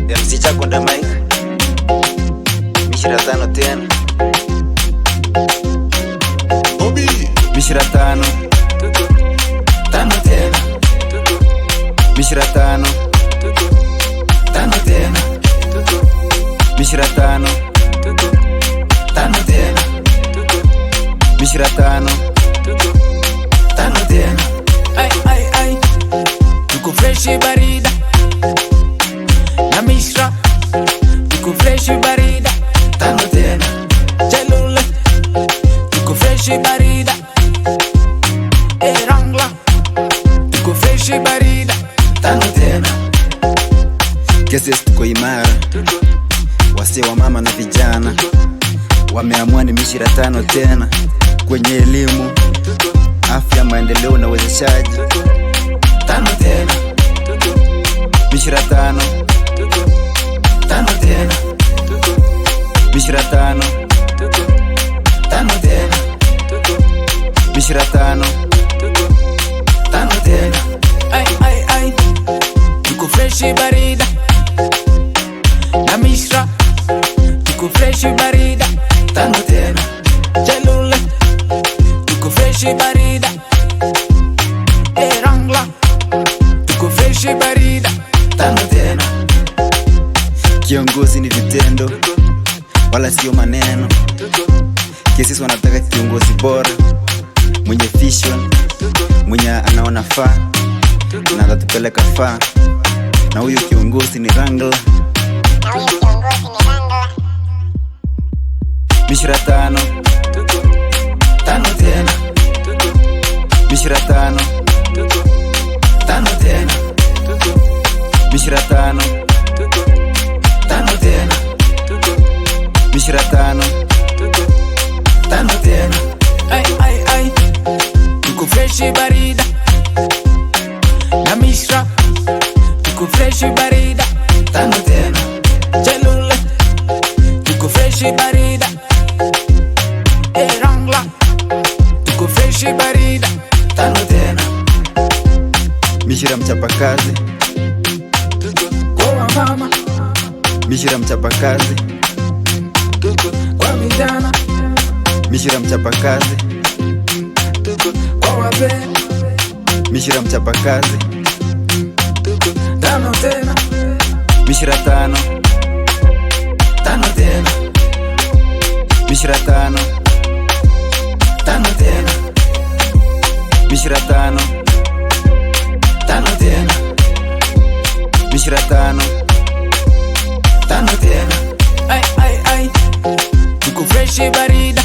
MC chako nda mic Mishira tano tena Obi Mishira tano Tano tena Mishira tano Tano tena Mishira tano Tano tena Mishira tano Tano tena Ay, ay, ay Tuko fresh barida Na Mishra Tuko fresh barida Tano tena Cellule Tuko fresh barida Rangla Tuko fresh barida Tano tena Cases tuko imara Wase wa mama na vijana wameamua ni Mishira tano tena kwenye elimu, afya, maendeleo na uwezeshaji. Tano tena Mishira tano Tano tena Mishira tano Tano tena Mishira tano Tano tena Ay, ay, ay Tuko fresh barida Na Mishra Tuko fresh barida Tano tena Cellule Tuko fresh barida Rangla Tuko fresh barida Tano tena Kiongozi ni vitendo wala sio maneno. Kesi wanataka kiongozi bora mwenye vision, mwenye anaona faa na atatupeleka faa, na huyu kiongozi ni Rangla. Mishira tano Tano tena Mishira tano Tano tena Mishira tano Tano tena Mishira tano Tano tena Ay, ay, ay Tuko fresh barida Na Mishra Tuko fresh barida Tano tena Cellule Tuko fresh barida Rangla Tuko fresh barida Tano tena Mishira mchapakazi Kwa mama Mishira mchapakazi Kwa vijana Mishira mchapakazi Kwa wazee Mishira mchapakazi Tano tena Mishira tano Tano tena Mishira tano Tano tena Mishira tano Tano tena Mishira tano Tano tena Ay, ay, ay Tuko fresh barida